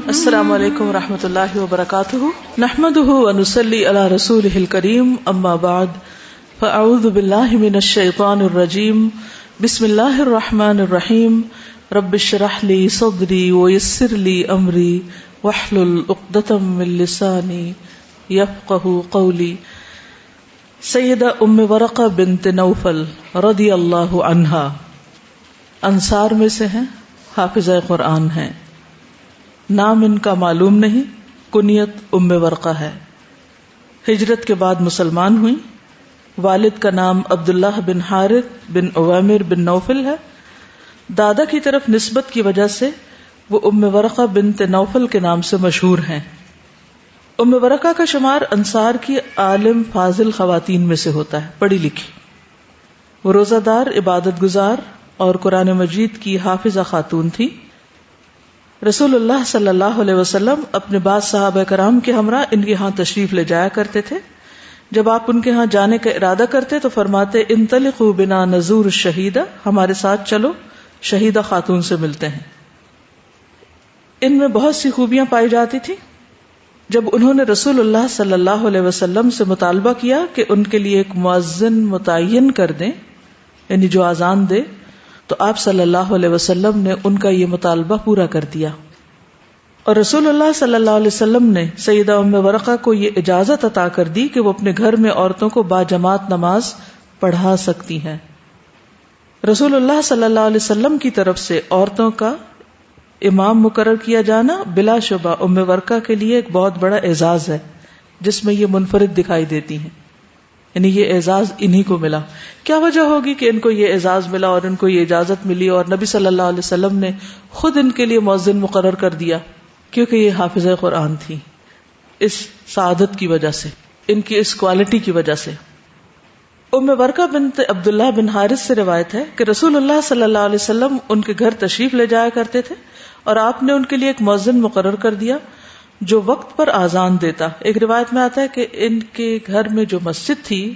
السلام علیکم ورحمۃ اللہ وبرکاتہ، نحمده ونصلی علی رسولہ الکریم، اما بعد فاعوذ باللہ من الشیطان الرجیم، بسم اللہ الرحمن الرحیم، رب اشرح لی صدری ویسر لی امری واحلل عقدۃ من لسانی یفقہوا قولی۔ سیدہ ام ورقہ بنت نوفل رضی اللہ عنہا انصار میں سے ہیں، حافظہ قرآن ہیں، نام ان کا معلوم نہیں، کنیت ام ورقہ ہے۔ ہجرت کے بعد مسلمان ہوئی۔ والد کا نام عبداللہ بن حارث بن عوامر بن نوفل ہے۔ دادا کی طرف نسبت کی وجہ سے وہ ام ورقہ بنت نوفل کے نام سے مشہور ہیں۔ ام ورقہ کا شمار انصار کی عالم فاضل خواتین میں سے ہوتا ہے، پڑھی لکھی۔ وہ روزہ دار، عبادت گزار اور قرآن مجید کی حافظہ خاتون تھی۔ رسول اللہ صلی اللہ علیہ وسلم اپنے بعض صحابہ کرام کے ہمراہ ان کے ہاں تشریف لے جایا کرتے تھے۔ جب آپ ان کے ہاں جانے کا ارادہ کرتے تو فرماتے انطلقوا بنا نزور الشہیدہ، ہمارے ساتھ چلو، شہیدہ خاتون سے ملتے ہیں۔ ان میں بہت سی خوبیاں پائی جاتی تھی۔ جب انہوں نے رسول اللہ صلی اللہ علیہ وسلم سے مطالبہ کیا کہ ان کے لیے ایک مؤذن متعین کر دیں، یعنی جو اذان دے، تو آپ صلی اللہ علیہ وسلم نے ان کا یہ مطالبہ پورا کر دیا، اور رسول اللہ صلی اللہ علیہ وسلم نے سیدہ ام ورقہ کو یہ اجازت عطا کر دی کہ وہ اپنے گھر میں عورتوں کو باجماعت نماز پڑھا سکتی ہیں۔ رسول اللہ صلی اللہ علیہ وسلم کی طرف سے عورتوں کا امام مقرر کیا جانا بلا شبہ ام ورقہ کے لیے ایک بہت بڑا اعزاز ہے، جس میں یہ منفرد دکھائی دیتی ہیں، یعنی یہ اعزاز انہی کو ملا۔ کیا وجہ ہوگی کہ ان کو یہ اعزاز ملا اور ان کو یہ اجازت ملی اور نبی صلی اللہ علیہ وسلم نے خود ان کے لیے مؤذن مقرر کر دیا؟ کیونکہ یہ حافظہ قرآن تھی۔ اس سعادت کی وجہ سے، ان کی اس کوالٹی کی وجہ سے۔ ام ورقہ بنت عبداللہ بن حارث سے روایت ہے کہ رسول اللہ صلی اللہ علیہ وسلم ان کے گھر تشریف لے جایا کرتے تھے، اور آپ نے ان کے لیے ایک مؤذن مقرر کر دیا جو وقت پر آذان دیتا۔ ایک روایت میں آتا ہے کہ ان کے گھر میں جو مسجد تھی،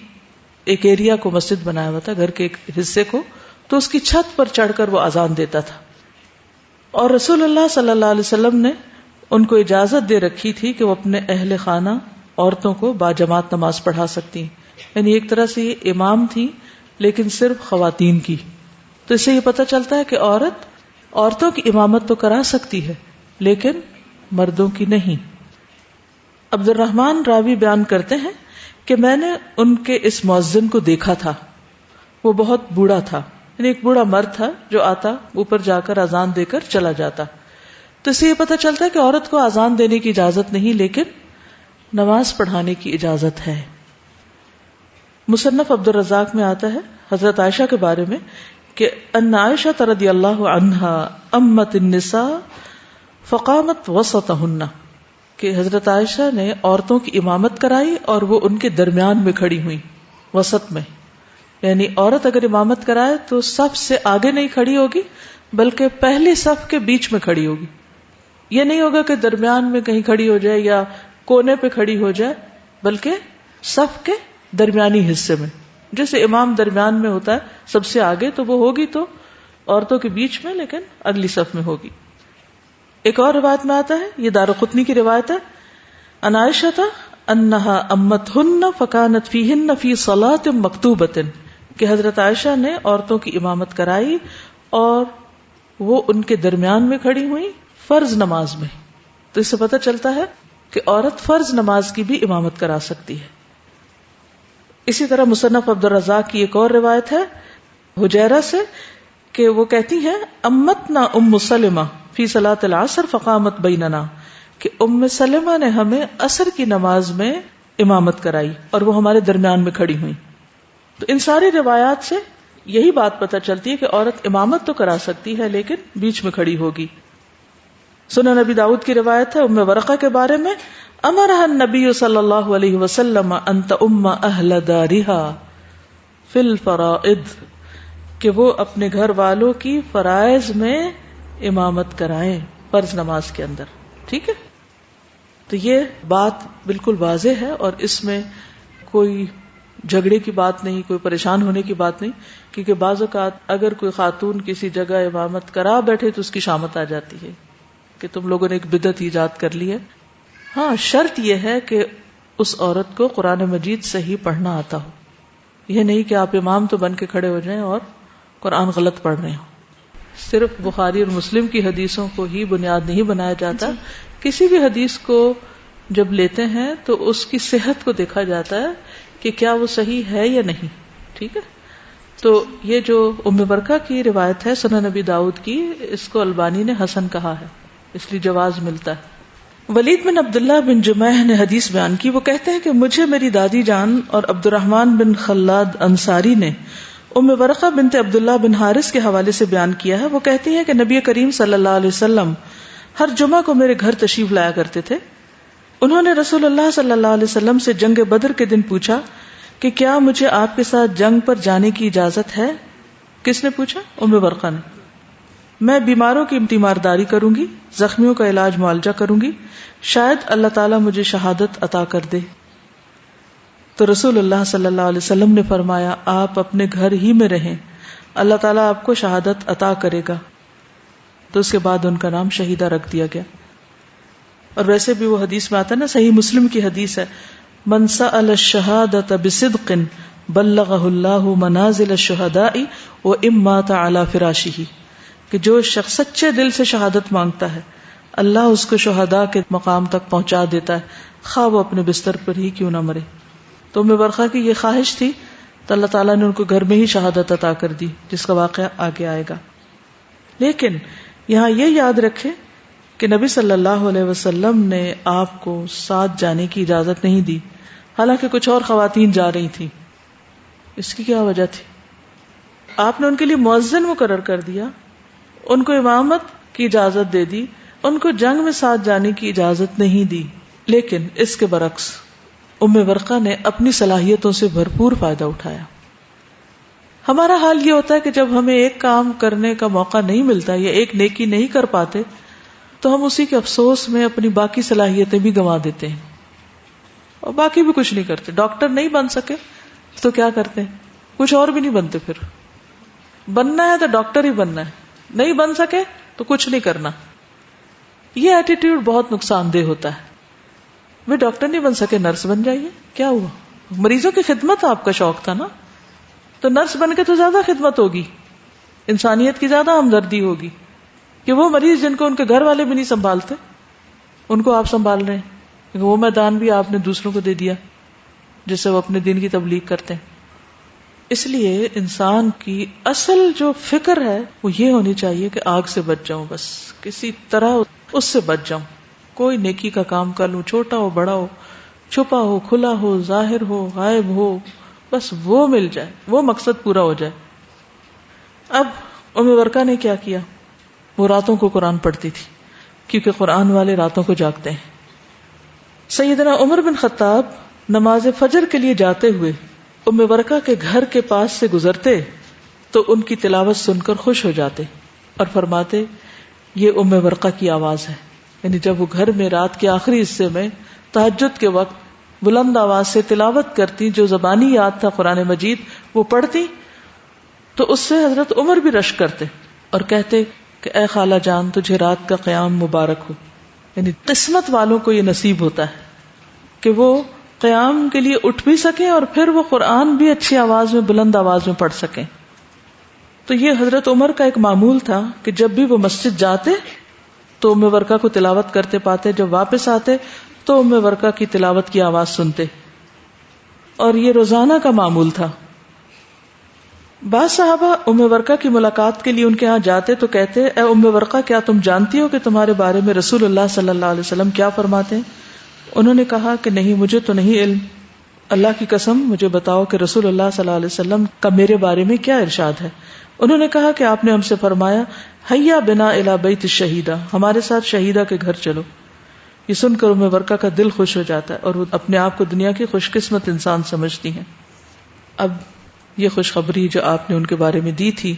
ایک ایریا کو مسجد بنایا ہوا تھا، گھر کے ایک حصے کو، تو اس کی چھت پر چڑھ کر وہ آذان دیتا تھا، اور رسول اللہ صلی اللہ علیہ وسلم نے ان کو اجازت دے رکھی تھی کہ وہ اپنے اہل خانہ عورتوں کو باجماعت نماز پڑھا سکتی ہیں، یعنی ایک طرح سے یہ امام تھی لیکن صرف خواتین کی۔ تو اس سے یہ پتہ چلتا ہے کہ عورتوں کی امامت تو کرا سکتی ہے لیکن مردوں کی نہیں۔ عبد الرحمن راوی بیان کرتے ہیں کہ میں نے ان کے اس مؤذن کو دیکھا تھا، وہ بہت بوڑھا تھا، یعنی ایک بوڑھا مرد تھا جو آتا، اوپر جا کر اذان دے کر چلا جاتا۔ تو اس سے یہ پتہ چلتا ہے کہ عورت کو اذان دینے کی اجازت نہیں لیکن نماز پڑھانے کی اجازت ہے۔ مصنف عبد الرزاق میں آتا ہے حضرت عائشہ کے بارے میں کہ ان عائشہ رضی اللہ عنہا امت النساء فقامت وسطہن، کہ حضرت عائشہ نے عورتوں کی امامت کرائی اور وہ ان کے درمیان میں کھڑی ہوئی، وسط میں، یعنی عورت اگر امامت کرائے تو صف سے آگے نہیں کھڑی ہوگی بلکہ پہلی صف کے بیچ میں کھڑی ہوگی۔ یہ نہیں ہوگا کہ درمیان میں کہیں کھڑی ہو جائے یا کونے پہ کھڑی ہو جائے، بلکہ صف کے درمیانی حصے میں، جیسے امام درمیان میں ہوتا ہے سب سے آگے، تو وہ ہوگی تو عورتوں کے بیچ میں لیکن اگلی صف میں ہوگی۔ ایک اور روایت میں آتا ہے، یہ دارقطنی کی روایت ہے، ان عائشہ انہا امتہن فکانت فیہن فی صلاۃ مکتوبۃ، کہ حضرت عائشہ نے عورتوں کی امامت کرائی اور وہ ان کے درمیان میں کھڑی ہوئی فرض نماز میں۔ تو اس سے پتہ چلتا ہے کہ عورت فرض نماز کی بھی امامت کرا سکتی ہے۔ اسی طرح مصنف عبد الرزاق کی ایک اور روایت ہے حجیرہ سے کہ وہ کہتی ہیں امتنا ام سلمہ فی صلاۃ العصر فقامت بیننا، کہ ام سلمہ نے ہمیں عصر کی نماز میں امامت کرائی اور وہ ہمارے درمیان میں کھڑی ہوئی۔ تو ان ساری روایات سے یہی بات پتہ چلتی ہے کہ عورت امامت تو کرا سکتی ہے لیکن بیچ میں کھڑی ہوگی۔ سنن نبی داؤد کی روایت ہے ام ورقہ کے بارے میں، امرها النبی صلی اللہ علیہ وسلم ان تؤم اہل دارہا فی الفرائض، کہ وہ اپنے گھر والوں کی فرائض میں امامت کرائیں، فرض نماز کے اندر۔ ٹھیک ہے، تو یہ بات بالکل واضح ہے اور اس میں کوئی جھگڑے کی بات نہیں، کوئی پریشان ہونے کی بات نہیں، کیونکہ بعض اوقات اگر کوئی خاتون کسی جگہ امامت کرا بیٹھے تو اس کی شامت آ جاتی ہے کہ تم لوگوں نے ایک بدعت ایجاد کر لی ہے. ہاں، شرط یہ ہے کہ اس عورت کو قرآن مجید صحیح پڑھنا آتا ہو. یہ نہیں کہ آپ امام تو بن کے کھڑے ہو جائیں اور قرآن غلط پڑھ رہے ہوں. صرف بخاری اور مسلم کی حدیثوں کو ہی بنیاد نہیں بنایا جاتا. کسی بھی حدیث کو جب لیتے ہیں تو اس کی صحت کو دیکھا جاتا ہے کہ کیا وہ صحیح ہے یا نہیں. ٹھیک ہے. تو یہ جو ام برکہ کی روایت ہے سنن نبی داؤد کی، اس کو البانی نے حسن کہا ہے، اس لیے جواز ملتا ہے. ولید بن عبداللہ بن جمیح نے حدیث بیان کی. وہ کہتے ہیں کہ مجھے میری دادی جان اور عبد الرحمن بن خلاد انصاری نے ام ورقہ بنت عبداللہ بن حارث کے حوالے سے بیان کیا ہے. وہ کہتی ہیں کہ نبی کریم صلی اللہ علیہ وسلم ہر جمعہ کو میرے گھر تشریف لایا کرتے تھے. انہوں نے رسول اللہ صلی اللہ علیہ وسلم سے جنگ بدر کے دن پوچھا کہ کیا مجھے آپ کے ساتھ جنگ پر جانے کی اجازت ہے؟ کس نے پوچھا؟ ام ورقہ نے. میں بیماروں کی تیمارداری کروں گی، زخمیوں کا علاج معالجہ کروں گی، شاید اللہ تعالیٰ مجھے شہادت عطا کر دے. تو رسول اللہ صلی اللہ علیہ وسلم نے فرمایا آپ اپنے گھر ہی میں رہیں، اللہ تعالیٰ آپ کو شہادت عطا کرے گا. تو اس کے بعد ان کا نام شہیدہ رکھ دیا گیا. اور ویسے بھی وہ حدیث میں آتا ہے نا، صحیح مسلم کی حدیث ہے، من سأل الشہادۃ بصدق بلغہ اللہ منازل الشہداء وإن مات علی فراشہ، کہ جو شخص سچے دل سے شہادت مانگتا ہے اللہ اس کو شہداء کے مقام تک پہنچا دیتا ہے، خواہ وہ اپنے بستر پر ہی کیوں نہ مرے. تو ام ورقہ کی یہ خواہش تھی تو اللہ تعالیٰ نے ان کو گھر میں ہی شہادت عطا کر دی، جس کا واقعہ آگے آئے گا. لیکن یہاں یہ یاد رکھے کہ نبی صلی اللہ علیہ وسلم نے آپ کو ساتھ جانے کی اجازت نہیں دی، حالانکہ کچھ اور خواتین جا رہی تھیں. اس کی کیا وجہ تھی؟ آپ نے ان کے لیے مؤذن مقرر کر دیا، ان کو امامت کی اجازت دے دی، ان کو جنگ میں ساتھ جانے کی اجازت نہیں دی. لیکن اس کے برعکس ام ورقہ نے اپنی صلاحیتوں سے بھرپور فائدہ اٹھایا. ہمارا حال یہ ہوتا ہے کہ جب ہمیں ایک کام کرنے کا موقع نہیں ملتا یا ایک نیکی نہیں کر پاتے تو ہم اسی کے افسوس میں اپنی باقی صلاحیتیں بھی گنوا دیتے ہیں اور باقی بھی کچھ نہیں کرتے. ڈاکٹر نہیں بن سکے تو کیا کرتے ہیں؟ کچھ اور بھی نہیں بنتے. پھر بننا ہے تو ڈاکٹر ہی بننا ہے، نہیں بن سکے تو کچھ نہیں کرنا. یہ ایٹیٹیوڈ بہت نقصان دہ ہوتا ہے. وہ ڈاکٹر نہیں بن سکے، نرس بن جائیے. کیا ہوا؟ مریضوں کی خدمت آپ کا شوق تھا نا، تو نرس بن کے تو زیادہ خدمت ہوگی، انسانیت کی زیادہ ہمدردی ہوگی کہ وہ مریض جن کو ان کے گھر والے بھی نہیں سنبھالتے ان کو آپ سنبھال رہے ہیں. وہ میدان بھی آپ نے دوسروں کو دے دیا جس سے وہ اپنے دین کی تبلیغ کرتے ہیں. اس لیے انسان کی اصل جو فکر ہے وہ یہ ہونی چاہیے کہ آگ سے بچ جاؤں، بس کسی طرح اس سے بچ جاؤں. کوئی نیکی کا کام کر لوں، چھوٹا ہو بڑا ہو، چھپا ہو کھلا ہو، ظاہر ہو غائب ہو، بس وہ مل جائے، وہ مقصد پورا ہو جائے. اب ام ورقہ نے کیا کیا؟ وہ راتوں کو قرآن پڑھتی تھی، کیونکہ قرآن والے راتوں کو جاگتے ہیں. سیدنا عمر بن خطاب نماز فجر کے لیے جاتے ہوئے ام ورقہ کے گھر کے پاس سے گزرتے تو ان کی تلاوت سن کر خوش ہو جاتے اور فرماتے یہ ام ورقہ کی آواز ہے. یعنی جب وہ گھر میں رات کے آخری حصے میں تہجد کے وقت بلند آواز سے تلاوت کرتی، جو زبانی یاد تھا قرآن مجید وہ پڑھتی، تو اس سے حضرت عمر بھی رشک کرتے اور کہتے کہ اے خالہ جان تجھے رات کا قیام مبارک ہو. یعنی قسمت والوں کو یہ نصیب ہوتا ہے کہ وہ قیام کے لیے اٹھ بھی سکیں اور پھر وہ قرآن بھی اچھی آواز میں بلند آواز میں پڑھ سکیں. تو یہ حضرت عمر کا ایک معمول تھا کہ جب بھی وہ مسجد جاتے تو ام ورقہ کو تلاوت کرتے پاتے، جب واپس آتے تو ام ورقہ کی تلاوت کی آواز سنتے، اور یہ روزانہ کا معمول تھا. بعض صحابہ ام ورقہ کی ملاقات کے لیے ان کے ہاں جاتے تو کہتے اے ام ورقہ کیا تم جانتی ہو کہ تمہارے بارے میں رسول اللہ صلی اللہ علیہ وسلم کیا فرماتے ہیں؟ انہوں نے کہا کہ نہیں، مجھے تو نہیں علم. اللہ کی قسم مجھے بتاؤ کہ رسول اللہ صلی اللہ علیہ وسلم کا میرے بارے میں کیا ارشاد ہے. انہوں نے کہا کہ آپ نے ہم سے فرمایا حیا بنا الی بیت الشہیدہ، ہمارے ساتھ شہیدہ کے گھر چلو. یہ سن کر ام ورقہ کا دل خوش ہو جاتا ہے اور وہ اپنے آپ کو دنیا کی خوش قسمت انسان سمجھتی ہیں. اب یہ خوشخبری جو آپ نے ان کے بارے میں دی تھی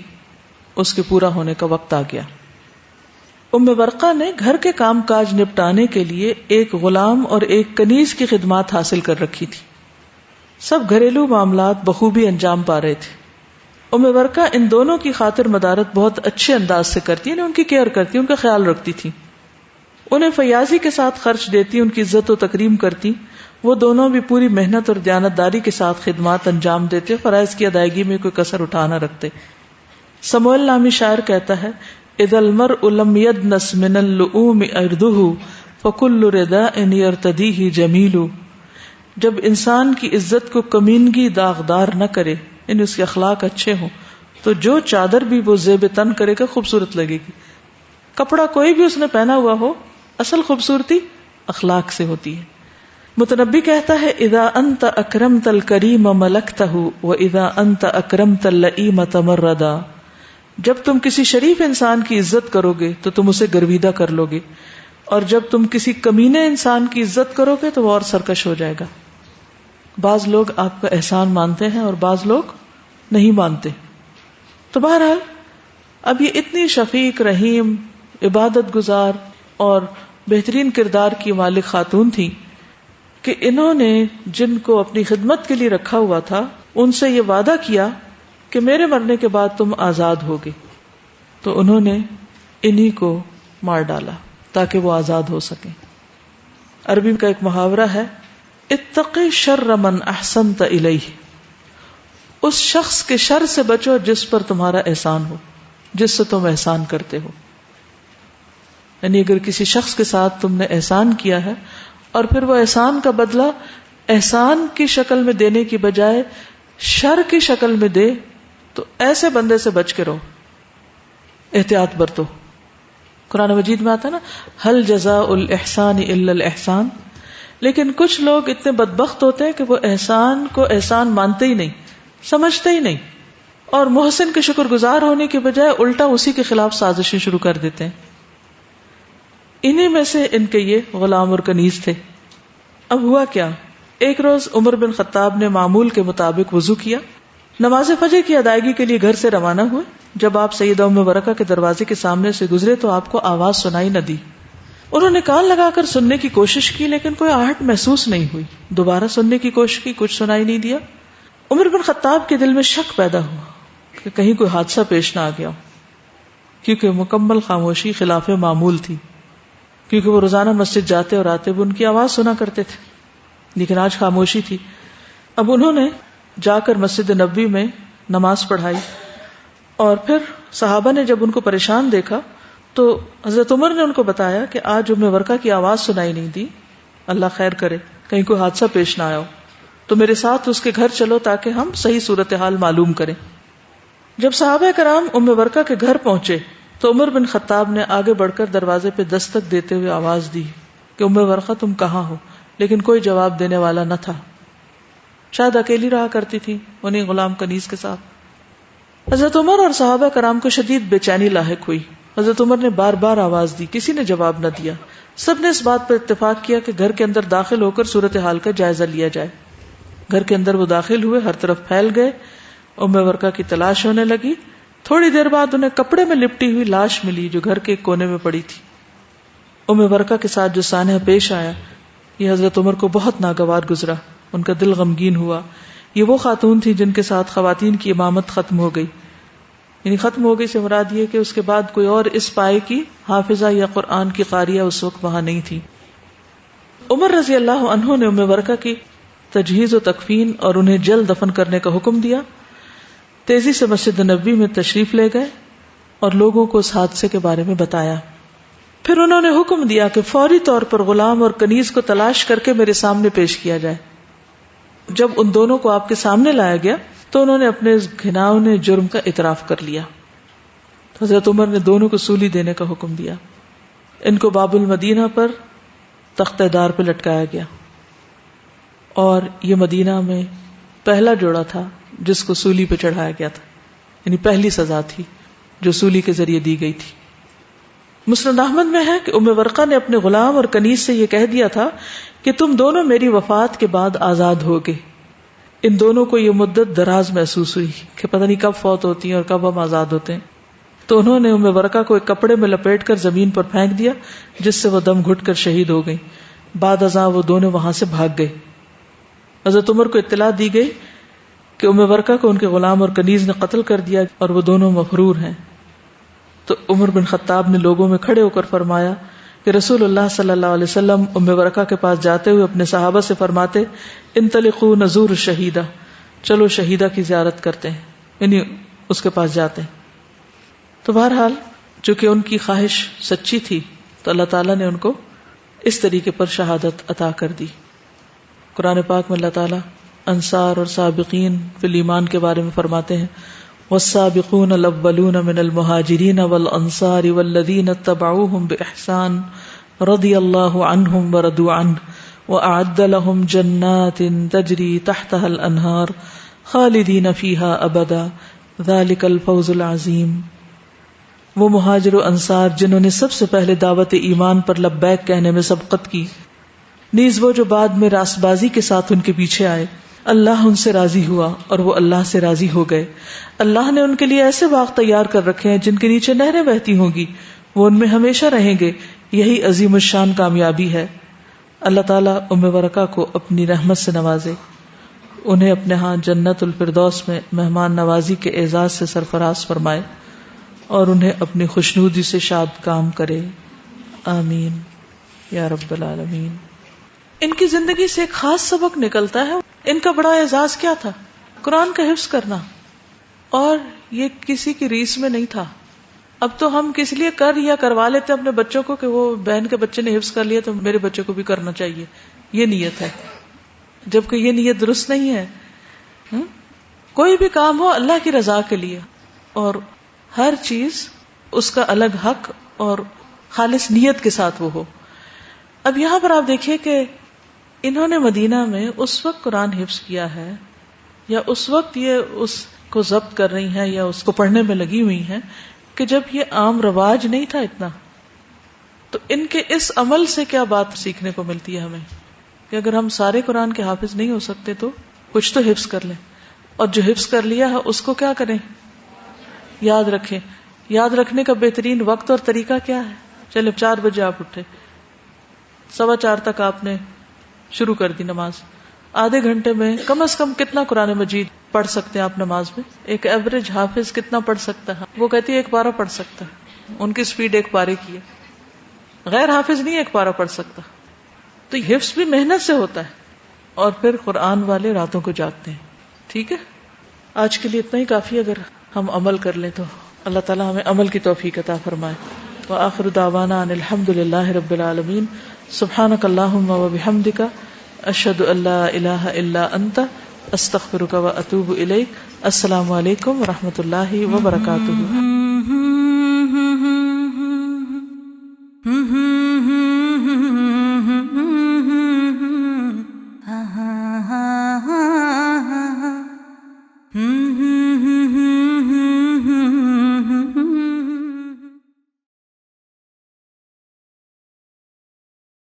اس کے پورا ہونے کا وقت آ گیا. ام ورقہ نے گھر کے کام کاج نپٹانے کے لیے ایک غلام اور ایک کنیز کی خدمات حاصل کر رکھی تھی. سب گھریلو معاملات بخوبی انجام پا رہے تھے. ام ورقہ ان دونوں کی خاطر مدارت بہت اچھے انداز سے کرتی، یعنی ان کی کیئر کرتی، ان کا خیال رکھتی تھی، انہیں فیاضی کے ساتھ خرچ دیتی، ان کی عزت و تکریم کرتی. وہ دونوں بھی پوری محنت اور دیانتداری کے ساتھ خدمات انجام دیتے، فرائض کی ادائیگی میں کوئی کسر اٹھا نہ رکھتے. سموئیل نامی شاعر کہتا ہے، اذا المرء لم يدنس من اللؤوم ارضه فكل رداء يرتديه جمیل. جب انسان کی عزت کو کمینگی داغدار نہ کرے، یعنی اس کے اخلاق اچھے ہوں، تو جو چادر بھی وہ زیب تن کرے گا خوبصورت لگے گی. کپڑا کوئی بھی اس نے پہنا ہوا ہو، اصل خوبصورتی اخلاق سے ہوتی ہے. متنبی کہتا ہے، اذا انت اکرمت الکریم ملکتہ واذا انت اکرمت اللئیم تمردا. جب تم کسی شریف انسان کی عزت کرو گے تو تم اسے گرویدہ کر لو گے، اور جب تم کسی کمینے انسان کی عزت کرو گے تو وہ اور سرکش ہو جائے گا. بعض لوگ آپ کا احسان مانتے ہیں اور بعض لوگ نہیں مانتے. تو بہرحال اب یہ اتنی شفیق، رحیم، عبادت گزار اور بہترین کردار کی مالک خاتون تھی کہ انہوں نے جن کو اپنی خدمت کے لیے رکھا ہوا تھا ان سے یہ وعدہ کیا کہ میرے مرنے کے بعد تم آزاد ہوگے. تو انہوں نے انہی کو مار ڈالا تاکہ وہ آزاد ہو سکیں. عربی کا ایک محاورہ ہے، اتقی شر من احسنت الیہ. اس شخص کے شر سے بچو جس پر تمہارا احسان ہو، جس سے تم احسان کرتے ہو. یعنی اگر کسی شخص کے ساتھ تم نے احسان کیا ہے اور پھر وہ احسان کا بدلہ احسان کی شکل میں دینے کی بجائے شر کی شکل میں دے، تو ایسے بندے سے بچ کے رہو، احتیاط برتو. قرآن مجید میں آتا ہے نا، هل جزاء الاحسان الا الاحسان. لیکن کچھ لوگ اتنے بدبخت ہوتے ہیں کہ وہ احسان کو احسان مانتے ہی نہیں، سمجھتے ہی نہیں، اور محسن کے شکر گزار ہونے کے بجائے الٹا اسی کے خلاف سازشیں شروع کر دیتے ہیں. انہی میں سے ان کے یہ غلام اور کنیز تھے. اب ہوا کیا، ایک روز عمر بن خطاب نے معمول کے مطابق وضو کیا، نماز فجر کی ادائیگی کے لیے گھر سے روانہ ہوئے. جب آپ سیدہ ام ورقہ کے دروازے کے سامنے سے گزرے تو آپ کو آواز سنائی نہ دی. انہوں نے کان لگا کر سننے کی کوشش کی لیکن کوئی آہٹ محسوس نہیں ہوئی. دوبارہ سننے کی کوشش کی، کچھ سنائی نہیں دیا. عمر بن خطاب کے دل میں شک پیدا ہوا کہ کہیں کوئی حادثہ پیش نہ آ گیا، کیونکہ مکمل خاموشی خلاف معمول تھی، کیونکہ وہ روزانہ مسجد جاتے اور آتے ہوئے ان کی آواز سنا کرتے تھے، لیکن آج خاموشی تھی. اب انہوں نے جا کر مسجد نبوی میں نماز پڑھائی، اور پھر صحابہ نے جب ان کو پریشان دیکھا تو حضرت عمر نے ان کو بتایا کہ آج ام ورقہ کی آواز سنائی نہیں دی، اللہ خیر کرے کہیں کوئی حادثہ پیش نہ آیا ہو، تو میرے ساتھ اس کے گھر چلو تاکہ ہم صحیح صورتحال معلوم کریں. جب صحابہ کرام ام ورقہ کے گھر پہنچے تو عمر بن خطاب نے آگے بڑھ کر دروازے پہ دستک دیتے ہوئے آواز دی کہ ام ورقہ تم کہاں ہو، لیکن کوئی جواب دینے والا نہ تھا. شاید اکیلی رہا کرتی تھی انہیں غلام کنیز کے ساتھ. حضرت عمر اور صحابہ کرام کو شدید بے چینی لاحق ہوئی. حضرت عمر نے بار بار آواز دی، کسی نے جواب نہ دیا. سب نے اس بات پر اتفاق کیا کہ گھر کے اندر داخل ہو کر صورتحال کا جائزہ لیا جائے. گھر کے اندر وہ داخل ہوئے، ہر طرف پھیل گئے. ام ورقہ کی تلاش ہونے لگی. تھوڑی دیر بعد انہیں کپڑے میں لپٹی ہوئی لاش ملی جو گھر کے ایک کونے میں پڑی تھی. ام ورقہ کے ساتھ جو سانحہ پیش آیا یہ حضرت عمر کو بہت ناگوار گزرا. ان کا دل غمگین ہوا. یہ وہ خاتون تھی جن کے ساتھ خواتین کی امامت ختم ہو گئی. یعنی ختم ہو گئی سے مراد یہ کہ اس کے بعد کوئی اور اس پائے کی حافظہ یا قرآن کی قاریہ اس وقت وہاں نہیں تھی. عمر رضی اللہ عنہ نے ام ورقہ کی تجہیز و تکفین اور انہیں جلد دفن کرنے کا حکم دیا. تیزی سے مسجد نبوی میں تشریف لے گئے اور لوگوں کو اس حادثے کے بارے میں بتایا. پھر انہوں نے حکم دیا کہ فوری طور پر غلام اور کنیز کو تلاش کر کے میرے سامنے پیش کیا جائے. جب ان دونوں کو آپ کے سامنے لایا گیا تو انہوں نے اپنے اس گھناؤنے جرم کا اعتراف کر لیا. حضرت عمر نے دونوں کو سولی دینے کا حکم دیا. ان کو باب المدینہ پر تختہ دار پہ لٹکایا گیا، اور یہ مدینہ میں پہلا جوڑا تھا جس کو سولی پہ چڑھایا گیا تھا. یعنی پہلی سزا تھی جو سولی کے ذریعے دی گئی تھی. مسند احمد میں ہے کہ ام ورقہ نے اپنے غلام اور کنیز سے یہ کہہ دیا تھا کہ تم دونوں میری وفات کے بعد آزاد ہوگے. ان دونوں کو یہ مدت دراز محسوس ہوئی کہ پتہ نہیں کب فوت ہوتی ہیں اور کب ہم آزاد ہوتے ہیں. تو انہوں نے ام ورقہ کو ایک کپڑے میں لپیٹ کر زمین پر پھینک دیا جس سے وہ دم گھٹ کر شہید ہو گئی. بعد ازاں وہ دونوں وہاں سے بھاگ گئے. حضرت عمر کو اطلاع دی گئی کہ ام ورقہ کو ان کے غلام اور کنیز نے قتل کر دیا اور وہ دونوں مفرور ہیں. تو عمر بن خطاب نے لوگوں میں کھڑے ہو کر فرمایا کہ رسول اللہ صلی اللہ علیہ وسلم ام ورقہ کے پاس جاتے ہوئے اپنے صحابہ سے فرماتے انطلقوا نزور الشہیدہ، چلو شہیدہ کی زیارت کرتے ہیں، یعنی اس کے پاس جاتے ہیں. تو بہرحال چونکہ ان کی خواہش سچی تھی تو اللہ تعالیٰ نے ان کو اس طریقے پر شہادت عطا کر دی. قرآن پاک میں اللہ تعالیٰ انصار اور سابقین فی الایمان کے بارے میں فرماتے ہیں والسابقون الاولون من المہاجرین والانصار والذین اتبعوهم بإحسان رضی اللہ عنہم ورضوا عنہ وأعد لهم جنات تجری تحتها الانہار خالدین فیہا ابدا ذلک الفوز العظیم. وہ مہاجر و انصار جنہوں نے سب سے پہلے دعوت ایمان پر لبیک کہنے میں سبقت کی، نیز وہ جو بعد میں راست بازی کے ساتھ ان کے پیچھے آئے، اللہ ان سے راضی ہوا اور وہ اللہ سے راضی ہو گئے. اللہ نے ان کے لیے ایسے باغ تیار کر رکھے ہیں جن کے نیچے نہریں بہتی ہوں گی، وہ ان میں ہمیشہ رہیں گے، یہی عظیم الشان کامیابی ہے. اللہ تعالیٰ ام ورقہ کو اپنی رحمت سے نوازے، انہیں اپنے ہاں جنت الفردوس میں مہمان نوازی کے اعزاز سے سرفراز فرمائے اور انہیں اپنی خوشنودی سے شاد کام کرے. آمین یا رب العالمین. ان کی زندگی سے ایک خاص سبق نکلتا ہے. ان کا بڑا اعزاز کیا تھا؟ قرآن کا حفظ کرنا، اور یہ کسی کی ریس میں نہیں تھا. اب تو ہم کس لیے کر یا کروا لیتے اپنے بچوں کو کہ وہ بہن کے بچے نے حفظ کر لیا تو میرے بچے کو بھی کرنا چاہیے، یہ نیت ہے، جبکہ یہ نیت درست نہیں ہے. کوئی بھی کام ہو اللہ کی رضا کے لیے، اور ہر چیز اس کا الگ حق اور خالص نیت کے ساتھ وہ ہو. اب یہاں پر آپ دیکھیے کہ انہوں نے مدینہ میں اس وقت قرآن حفظ کیا ہے، یا اس وقت یہ اس کو ضبط کر رہی ہیں یا اس کو پڑھنے میں لگی ہوئی ہیں کہ جب یہ عام رواج نہیں تھا اتنا. تو ان کے اس عمل سے کیا بات سیکھنے کو ملتی ہے ہمیں کہ اگر ہم سارے قرآن کے حافظ نہیں ہو سکتے تو کچھ تو حفظ کر لیں، اور جو حفظ کر لیا ہے اس کو کیا کریں، یاد رکھیں. یاد رکھنے کا بہترین وقت اور طریقہ کیا ہے؟ چلے 4 بجے آپ اٹھے، 4:15 تک آپ نے شروع کر دی نماز. آدھے گھنٹے میں کم از کم کتنا قرآن مجید پڑھ سکتے ہیں آپ نماز میں؟ ایک ایوریج حافظ کتنا پڑھ سکتا ہے؟ وہ کہتی ہے 1 پارہ پڑھ سکتا ہے، ان کی سپیڈ 1 پارے کی ہے. غیر حافظ نہیں 1 پارہ پڑھ سکتا. تو یہ حفظ بھی محنت سے ہوتا ہے. اور پھر قرآن والے راتوں کو جاگتے ہیں. ٹھیک ہے، آج کے لیے اتنا ہی کافی. اگر ہم عمل کر لیں تو اللہ تعالیٰ ہمیں عمل کی توفیق عطا فرمائے. وآخر دعوانا ان الحمد للہ رب العالمین. سبحانک اللہم وبحمدک، اشہد ان لا الہ الا انت، استغفرک واتوب الیک. السلام علیکم ورحمۃ اللہ وبرکاتہ.